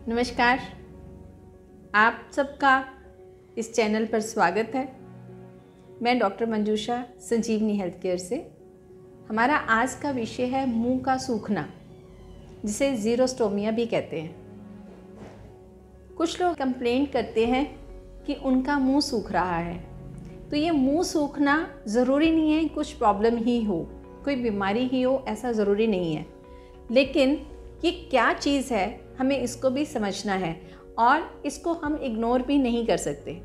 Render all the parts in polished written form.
नमस्कार, आप सबका इस चैनल पर स्वागत है। मैं डॉक्टर मंजूषा संजीवनी हेल्थ केयर से। हमारा आज का विषय है मुंह का सूखना, जिसे ज़ीरोस्टोमिया भी कहते हैं। कुछ लोग कंप्लेंट करते हैं कि उनका मुंह सूख रहा है। तो ये मुंह सूखना ज़रूरी नहीं है कुछ प्रॉब्लम ही हो, कोई बीमारी ही हो, ऐसा ज़रूरी नहीं है। लेकिन ये क्या चीज़ है, हमें इसको भी समझना है और इसको हम इग्नोर भी नहीं कर सकते।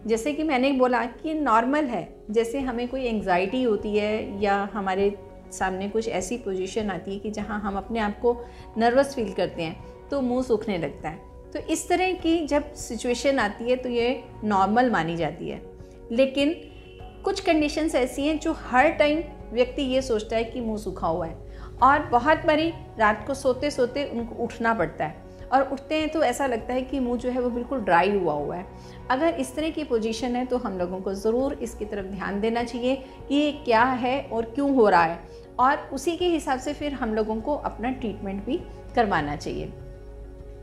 जैसे कि मैंने बोला कि नॉर्मल है, जैसे हमें कोई एंग्जाइटी होती है या हमारे सामने कुछ ऐसी पोजीशन आती है कि जहाँ हम अपने आप को नर्वस फील करते हैं तो मुंह सूखने लगता है। तो इस तरह की जब सिचुएशन आती है तो ये नॉर्मल मानी जाती है। लेकिन कुछ कंडीशंस ऐसी हैं जो हर टाइम व्यक्ति ये सोचता है कि मुंह सूखा हुआ है, और बहुत बारी रात को सोते सोते उनको उठना पड़ता है और उठते हैं तो ऐसा लगता है कि मुंह जो है वो बिल्कुल ड्राई हुआ है। अगर इस तरह की पोजीशन है तो हम लोगों को ज़रूर इसकी तरफ ध्यान देना चाहिए कि ये क्या है और क्यों हो रहा है, और उसी के हिसाब से फिर हम लोगों को अपना ट्रीटमेंट भी करवाना चाहिए।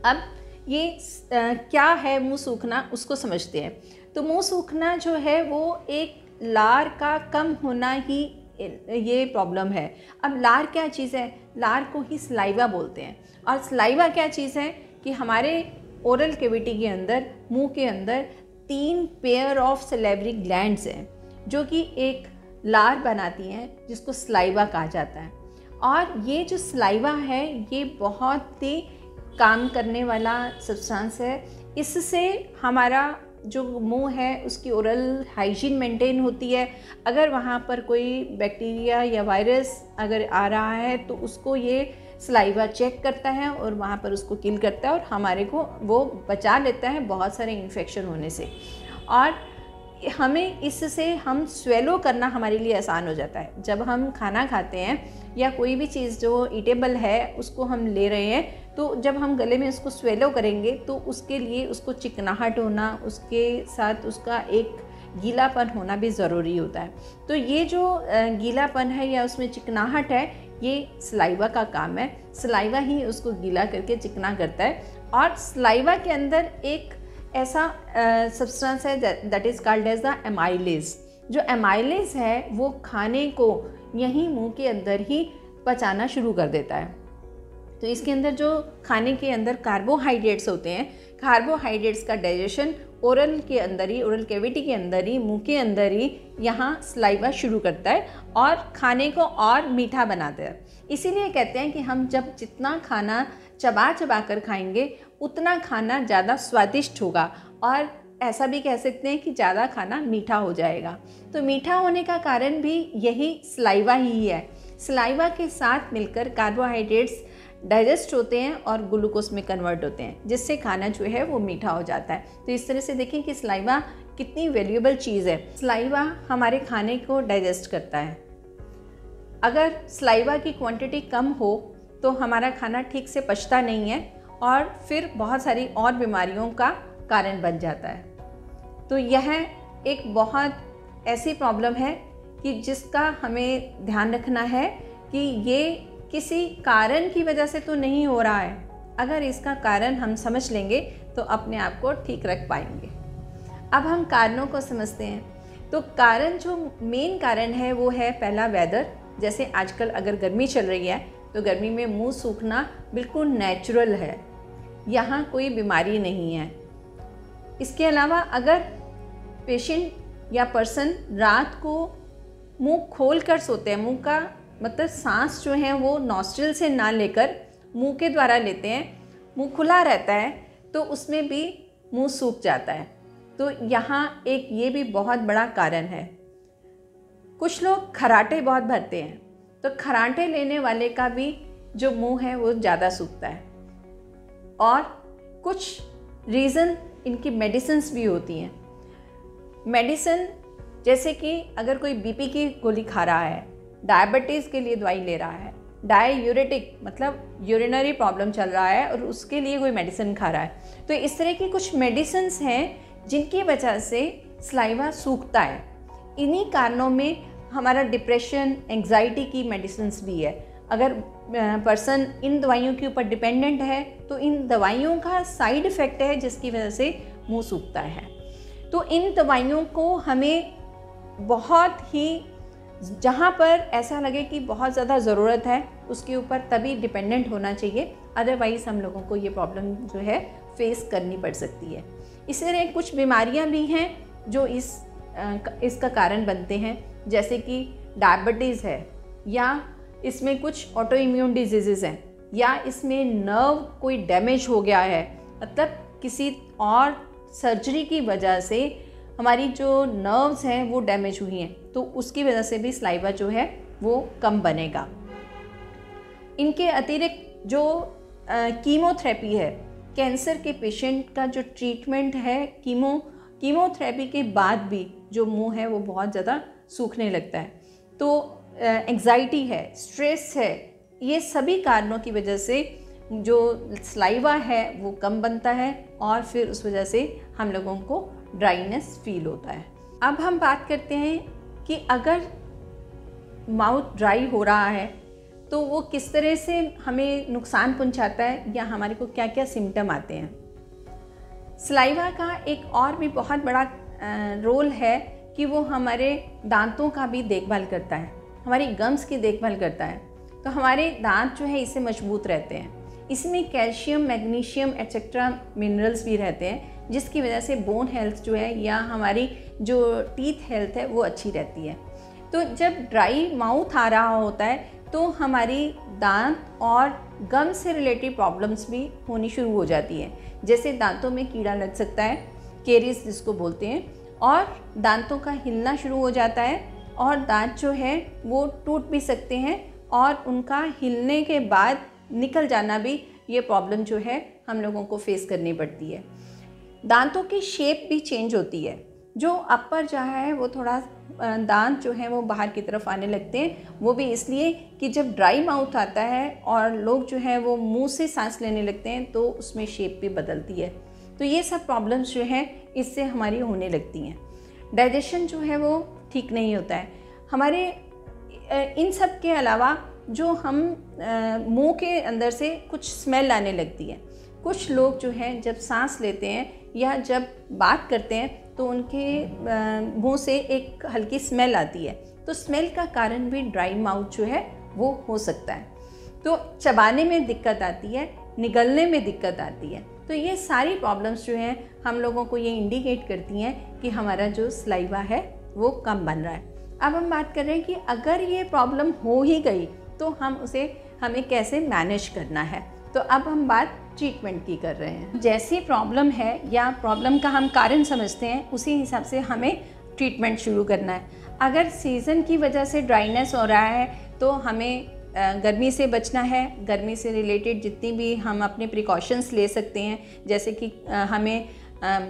अब ये क्या है मुंह सूखना, उसको समझते हैं। तो मुंह सूखना जो है वो एक लार का कम होना ही ये प्रॉब्लम है। अब लार क्या चीज़ है? लार को ही सलाइवा बोलते हैं। और सलाइवा क्या चीज़ है कि हमारे ओरल कैविटी के अंदर, मुंह के अंदर 3 पेयर ऑफ सलेवरी ग्लैंड्स हैं जो कि एक लार बनाती हैं, जिसको सलाइवा कहा जाता है। और ये जो सलाइवा है ये बहुत ही काम करने वाला सब्सटेंस है। इससे हमारा जो मुंह है उसकी ओरल हाइजीन मेंटेन होती है। अगर वहाँ पर कोई बैक्टीरिया या वायरस अगर आ रहा है तो उसको ये सलाइवा चेक करता है और वहाँ पर उसको किल करता है और हमारे को वो बचा लेता है बहुत सारे इन्फेक्शन होने से। और हमें इससे हम स्वेलो करना हमारे लिए आसान हो जाता है। जब हम खाना खाते हैं या कोई भी चीज़ जो ईटेबल है उसको हम ले रहे हैं, तो जब हम गले में उसको स्वेलो करेंगे तो उसके लिए उसको चिकनाहट होना, उसके साथ उसका एक गीलापन होना भी ज़रूरी होता है। तो ये जो गीलापन है या उसमें चिकनाहट है, ये सलाइवा का काम है। सलाइवा ही उसको गीला करके चिकना करता है। और सलाइवा के अंदर एक ऐसा सब्सटेंस है that is called as the amylase. जो एमाइलेज है वो खाने को यहीं मुंह के अंदर ही पचाना शुरू कर देता है। तो इसके अंदर जो खाने के अंदर कार्बोहाइड्रेट्स होते हैं, कार्बोहाइड्रेट्स का डाइजेशन ओरल के अंदर ही, ओरल कैविटी के अंदर ही, मुंह के अंदर ही यहाँ सलाइवा शुरू करता है और खाने को और मीठा बनाता है। इसीलिए कहते हैं कि हम जब जितना खाना चबा चबा कर खाएंगे उतना खाना ज़्यादा स्वादिष्ट होगा, और ऐसा भी कह सकते हैं कि ज़्यादा खाना मीठा हो जाएगा। तो मीठा होने का कारण भी यही सलाइवा ही है। सलाइवा के साथ मिलकर कार्बोहाइड्रेट्स डाइजेस्ट होते हैं और ग्लूकोज में कन्वर्ट होते हैं, जिससे खाना जो है वो मीठा हो जाता है। तो इस तरह से देखें कि सलाइवा कितनी वैल्यूएबल चीज़ है। सलाइवा हमारे खाने को डाइजेस्ट करता है। अगर सलाइवा की क्वांटिटी कम हो तो हमारा खाना ठीक से पचता नहीं है और फिर बहुत सारी और बीमारियों का कारण बन जाता है। तो यह एक बहुत ऐसी प्रॉब्लम है कि जिसका हमें ध्यान रखना है कि ये किसी कारण की वजह से तो नहीं हो रहा है। अगर इसका कारण हम समझ लेंगे तो अपने आप को ठीक रख पाएंगे। अब हम कारणों को समझते हैं। तो कारण, जो मेन कारण है वो है पहला वेदर। जैसे आजकल अगर गर्मी चल रही है तो गर्मी में मुंह सूखना बिल्कुल नेचुरल है, यहाँ कोई बीमारी नहीं है। इसके अलावा अगर पेशेंट या पर्सन रात को मुंह खोल कर सोते हैं, मुंह का मतलब सांस जो है वो नॉस्ट्रिल से ना लेकर मुंह के द्वारा लेते हैं, मुंह खुला रहता है, तो उसमें भी मुंह सूख जाता है। तो यहाँ एक ये भी बहुत बड़ा कारण है। कुछ लोग खर्राटे बहुत भरते हैं, तो खर्राटे लेने वाले का भी जो मुंह है वो ज़्यादा सूखता है। और कुछ रीज़न इनकी मेडिसिन्स भी होती हैं। मेडिसिन जैसे कि अगर कोई बीपी की गोली खा रहा है, डायबिटीज़ के लिए दवाई ले रहा है, डाययूरेटिक मतलब यूरिनरी प्रॉब्लम चल रहा है और उसके लिए कोई मेडिसिन खा रहा है, तो इस तरह की कुछ मेडिसिन्स हैं जिनकी वजह से सलाइवा सूखता है। इन्हीं कारणों में हमारा डिप्रेशन, एंग्जाइटी की मेडिसिन्स भी है। अगर पर्सन इन दवाइयों के ऊपर डिपेंडेंट है तो इन दवाइयों का साइड इफ़ेक्ट है जिसकी वजह से मुंह सूखता है। तो इन दवाइयों को हमें बहुत ही, जहाँ पर ऐसा लगे कि बहुत ज़्यादा ज़रूरत है उसके ऊपर तभी डिपेंडेंट होना चाहिए, अदरवाइज़ हम लोगों को ये प्रॉब्लम जो है फेस करनी पड़ सकती है। इसी तरह कुछ बीमारियाँ भी हैं जो इसका कारण बनते हैं, जैसे कि डायबिटीज़ है, या इसमें कुछ ऑटो इम्यून डिजीज़ हैं, या इसमें नर्व कोई डैमेज हो गया है, मतलब किसी और सर्जरी की वजह से हमारी जो नर्व्स हैं वो डैमेज हुई हैं, तो उसकी वजह से भी सलाइवा जो है वो कम बनेगा। इनके अतिरिक्त जो कीमोथेरेपी है, कैंसर के पेशेंट का जो ट्रीटमेंट है, कीमोथेरेपी के बाद भी जो मुंह है वो बहुत ज़्यादा सूखने लगता है। तो एंग्जाइटी है, स्ट्रेस है, ये सभी कारणों की वजह से जो सलाइवा है वो कम बनता है और फिर उस वजह से हम लोगों को ड्राइनेस फील होता है। अब हम बात करते हैं कि अगर माउथ ड्राई हो रहा है तो वो किस तरह से हमें नुकसान पहुंचाता है या हमारे को क्या क्या सिम्टम आते हैं। सलाइवा का एक और भी बहुत बड़ा रोल है कि वो हमारे दांतों का भी देखभाल करता है, हमारी गम्स की देखभाल करता है। तो हमारे दांत जो है इससे मजबूत रहते हैं। इसमें कैल्शियम, मैग्नीशियम एट्सेट्रा मिनरल्स भी रहते हैं, जिसकी वजह से बोन हेल्थ जो है या हमारी जो टीथ हेल्थ है वो अच्छी रहती है। तो जब ड्राई माउथ आ रहा होता है तो हमारी दांत और गम से रिलेटेड प्रॉब्लम्स भी होनी शुरू हो जाती है, जैसे दांतों में कीड़ा लग सकता है, केरीज जिसको बोलते हैं, और दांतों का हिलना शुरू हो जाता है और दांत जो है वो टूट भी सकते हैं और उनका हिलने के बाद निकल जाना भी, ये प्रॉब्लम जो है हम लोगों को फेस करनी पड़ती है। दांतों की शेप भी चेंज होती है, जो अपर जहाँ है वो थोड़ा दांत जो है वो बाहर की तरफ आने लगते हैं, वो भी इसलिए कि जब ड्राई माउथ आता है और लोग जो है वो मुंह से सांस लेने लगते हैं तो उसमें शेप भी बदलती है। तो ये सब प्रॉब्लम्स जो हैं इससे हमारी होने लगती हैं। डाइजेशन जो है वो ठीक नहीं होता है हमारे। इन सब के अलावा जो हम मुंह के अंदर से कुछ स्मेल आने लगती है। कुछ लोग जो हैं जब सांस लेते हैं या जब बात करते हैं तो उनके मुंह से एक हल्की स्मेल आती है, तो स्मेल का कारण भी ड्राई माउथ जो है वो हो सकता है। तो चबाने में दिक्कत आती है, निगलने में दिक्कत आती है। तो ये सारी प्रॉब्लम्स जो हैं हम लोगों को ये इंडिकेट करती हैं कि हमारा जो सलाइवा है वो कम बन रहा है। अब हम बात कर रहे हैं कि अगर ये प्रॉब्लम हो ही गई तो हमें कैसे मैनेज करना है। तो अब हम बात ट्रीटमेंट की कर रहे हैं। जैसी प्रॉब्लम है या प्रॉब्लम का हम कारण समझते हैं उसी हिसाब से हमें ट्रीटमेंट शुरू करना है। अगर सीज़न की वजह से ड्राइनेस हो रहा है तो हमें गर्मी से बचना है। गर्मी से रिलेटेड जितनी भी हम अपने प्रिकॉशंस ले सकते हैं, जैसे कि हमें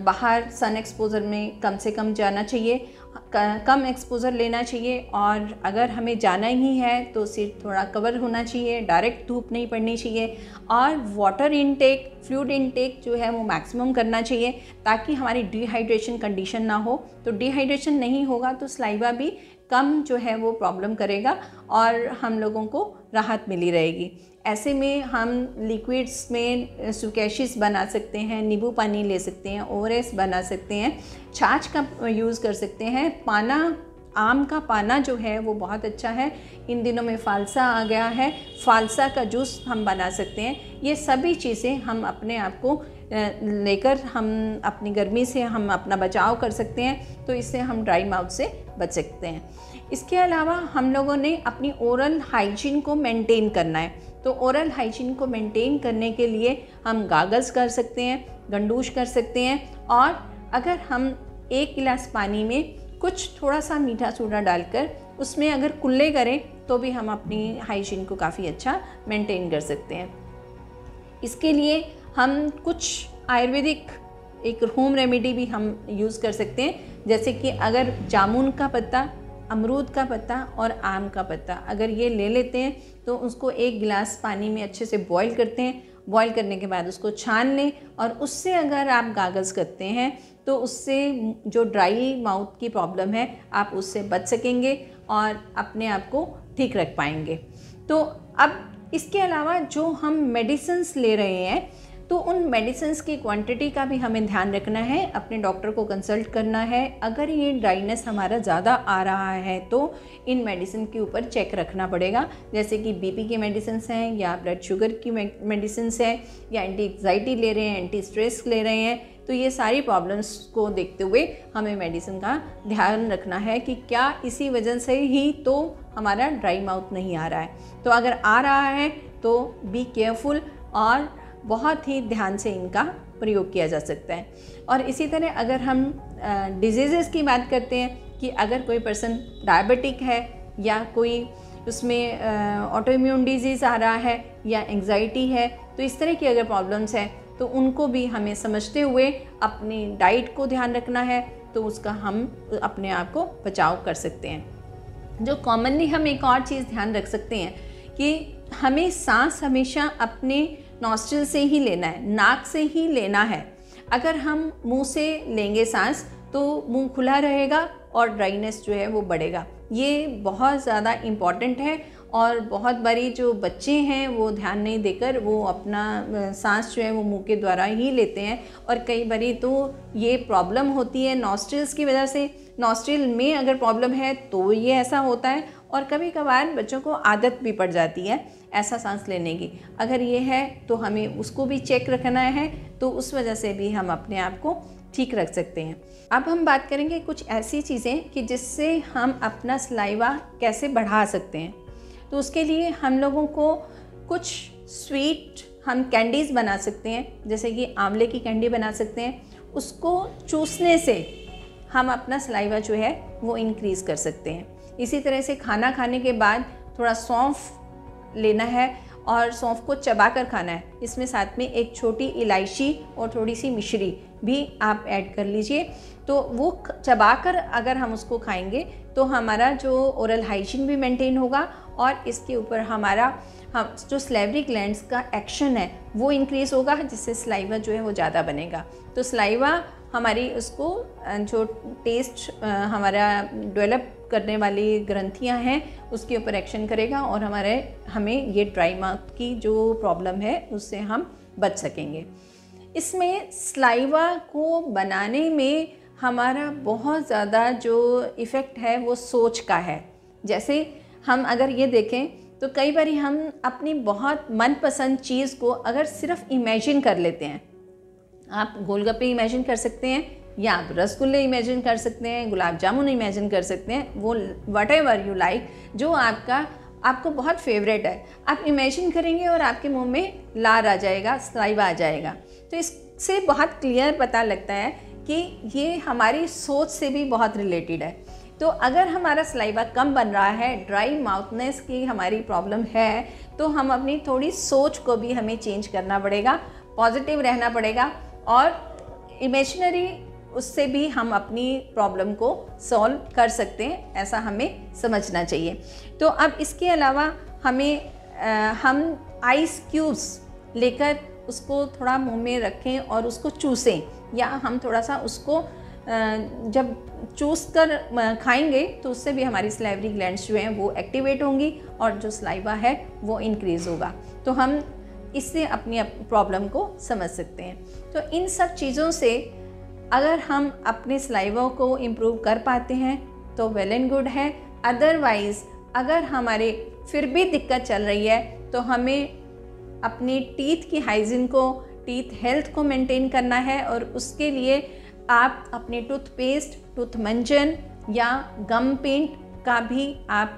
बाहर सन एक्सपोज़र में कम से कम जाना चाहिए, कम एक्सपोज़र लेना चाहिए, और अगर हमें जाना ही है तो सिर थोड़ा कवर होना चाहिए, डायरेक्ट धूप नहीं पड़नी चाहिए, और वाटर इनटेक, फ्लूइड इनटेक जो है वो मैक्सिमम करना चाहिए ताकि हमारी डिहाइड्रेशन कंडीशन ना हो। तो डिहाइड्रेशन नहीं होगा तो सलाइवा भी कम जो है वो प्रॉब्लम करेगा और हम लोगों को राहत मिली रहेगी। ऐसे में हम लिक्विड्स में सुकैशिस बना सकते हैं, नींबू पानी ले सकते हैं, ओआरएस बना सकते हैं, छाछ का यूज़ कर सकते हैं, पाना, आम का पाना जो है वो बहुत अच्छा है। इन दिनों में फालसा आ गया है, फालसा का जूस हम बना सकते हैं। ये सभी चीज़ें हम अपने आप को लेकर हम अपनी गर्मी से हम अपना बचाव कर सकते हैं, तो इससे हम ड्राई माउथ से बच सकते हैं। इसके अलावा हम लोगों ने अपनी ओरल हाइजीन को मेंटेन करना है। तो ओरल हाइजीन को मेंटेन करने के लिए हम गागल्स कर सकते हैं, गंडूश कर सकते हैं, और अगर हम 1 गिलास पानी में कुछ थोड़ा सा मीठा सोडा डालकर उसमें अगर कुल्ले करें तो भी हम अपनी हाइजीन को काफ़ी अच्छा मेंटेन कर सकते हैं। इसके लिए हम कुछ आयुर्वेदिक एक होम रेमेडी भी हम यूज़ कर सकते हैं, जैसे कि अगर जामुन का पत्ता, अमरूद का पत्ता और आम का पत्ता अगर ये ले लेते हैं तो उसको 1 गिलास पानी में अच्छे से बॉईल करते हैं। बॉईल करने के बाद उसको छान लें और उससे अगर आप गागल्स करते हैं तो उससे जो ड्राई माउथ की प्रॉब्लम है आप उससे बच सकेंगे और अपने आप को ठीक रख पाएंगे। तो अब इसके अलावा जो हम मेडिसिन्स ले रहे हैं तो उन मेडिसिन्स की क्वांटिटी का भी हमें ध्यान रखना है, अपने डॉक्टर को कंसल्ट करना है। अगर ये ड्राइनेस हमारा ज़्यादा आ रहा है तो इन मेडिसिन के ऊपर चेक रखना पड़ेगा, जैसे कि बीपी की मेडिसिन्स हैं या ब्लड शुगर की मेडिसिन्स हैं या एंटी एग्जाइटी ले रहे हैं, एंटी स्ट्रेस ले रहे हैं, तो ये सारी प्रॉब्लम्स को देखते हुए हमें मेडिसिन का ध्यान रखना है कि क्या इसी वजह से ही तो हमारा ड्राई माउथ नहीं आ रहा है। तो अगर आ रहा है तो बी केयरफुल और बहुत ही ध्यान से इनका प्रयोग किया जा सकता है। और इसी तरह अगर हम डिजीज़ेस की बात करते हैं कि अगर कोई पर्सन डायबिटिक है या कोई उसमें ऑटो इम्यून डिजीज़ आ रहा है या एंग्जाइटी है, तो इस तरह की अगर प्रॉब्लम्स हैं तो उनको भी हमें समझते हुए अपनी डाइट को ध्यान रखना है, तो उसका हम अपने आप को बचाव कर सकते हैं। जो कॉमनली हम एक और चीज़ ध्यान रख सकते हैं कि हमें सांस हमेशा अपने नॉस्ट्रिल से ही लेना है, नाक से ही लेना है। अगर हम मुंह से लेंगे सांस तो मुंह खुला रहेगा और ड्राइनेस जो है वो बढ़ेगा। ये बहुत ज़्यादा इम्पॉर्टेंट है और बहुत बारी जो बच्चे हैं वो ध्यान नहीं देकर वो अपना सांस जो है वो मुंह के द्वारा ही लेते हैं और कई बारी तो ये प्रॉब्लम होती है नॉस्ट्रिल्स की वजह से। नॉस्ट्रिल में अगर प्रॉब्लम है तो ये ऐसा होता है और कभी कभार बच्चों को आदत भी पड़ जाती है ऐसा सांस लेने की। अगर ये है तो हमें उसको भी चेक रखना है, तो उस वजह से भी हम अपने आप को ठीक रख सकते हैं। अब हम बात करेंगे कुछ ऐसी चीज़ें कि जिससे हम अपना सलाइवा कैसे बढ़ा सकते हैं। तो उसके लिए हम लोगों को कुछ स्वीट हम कैंडीज़ बना सकते हैं, जैसे कि आंवले की कैंडी बना सकते हैं। उसको चूसने से हम अपना सलाइवा जो है वो इंक्रीज़ कर सकते हैं। इसी तरह से खाना खाने के बाद थोड़ा सौंफ लेना है और सौंफ को चबा कर खाना है। इसमें साथ में एक छोटी इलायची और थोड़ी सी मिश्री भी आप ऐड कर लीजिए। तो वो चबा कर अगर हम उसको खाएंगे तो हमारा जो ओरल हाइजीन भी मेंटेन होगा और इसके ऊपर हमारा हम जो सलाइवरी ग्लैंड्स का एक्शन है वो इंक्रीज़ होगा, जिससे सलाइवा जो है वो ज़्यादा बनेगा। तो सलाइवा हमारी उसको जो टेस्ट हमारा डेवलप करने वाली ग्रंथियां हैं उसके ऊपर एक्शन करेगा और हमें ये ड्राई माउथ की जो प्रॉब्लम है उससे हम बच सकेंगे। इसमें सलाइवा को बनाने में हमारा बहुत ज़्यादा जो इफ़ेक्ट है वो सोच का है। जैसे हम अगर ये देखें तो कई बार हम अपनी बहुत मनपसंद चीज़ को अगर सिर्फ इमेजिन कर लेते हैं, आप गोलगप्पे इमेजिन कर सकते हैं या आप रसगुल्ले इमेजिन कर सकते हैं, गुलाब जामुन इमेजिन कर सकते हैं, वो व्हाटएवर यू लाइक जो आपको बहुत फेवरेट है आप इमेजिन करेंगे और आपके मुंह में लार आ जाएगा, सलाइवा आ जाएगा। तो इससे बहुत क्लियर पता लगता है कि ये हमारी सोच से भी बहुत रिलेटेड है। तो अगर हमारा सलाइवा कम बन रहा है, ड्राई माउथनेस की हमारी प्रॉब्लम है, तो हम अपनी थोड़ी सोच को भी हमें चेंज करना पड़ेगा, पॉजिटिव रहना पड़ेगा और इमेजिनरी उससे भी हम अपनी प्रॉब्लम को सॉल्व कर सकते हैं, ऐसा हमें समझना चाहिए। तो अब इसके अलावा हम आइस क्यूब्स लेकर उसको थोड़ा मुंह में रखें और उसको चूसें, या हम थोड़ा सा उसको जब चूस कर खाएंगे तो उससे भी हमारी सलाइवरी ग्लैंड्स जो हैं वो एक्टिवेट होंगी और जो सलाइवा है वो इंक्रीज़ होगा। तो हम इससे अपनी प्रॉब्लम को समझ सकते हैं। तो इन सब चीज़ों से अगर हम अपने सलाइवा को इम्प्रूव कर पाते हैं तो वेल एंड गुड है। अदरवाइज़ अगर हमारे फिर भी दिक्कत चल रही है तो हमें अपनी टीथ की हाइजीन को, टीथ हेल्थ को मेंटेन करना है और उसके लिए आप अपने टूथपेस्ट, टूथ मंजन या गम पेंट का भी आप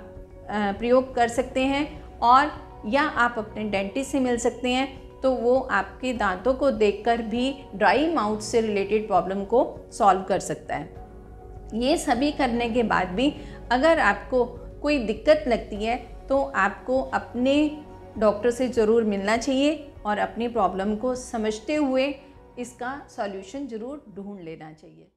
प्रयोग कर सकते हैं और या आप अपने डेंटिस्ट से मिल सकते हैं, तो वो आपके दांतों को देखकर भी ड्राई माउथ से रिलेटेड प्रॉब्लम को सॉल्व कर सकता है। ये सभी करने के बाद भी अगर आपको कोई दिक्कत लगती है तो आपको अपने डॉक्टर से ज़रूर मिलना चाहिए और अपनी प्रॉब्लम को समझते हुए इसका सॉल्यूशन ज़रूर ढूंढ लेना चाहिए।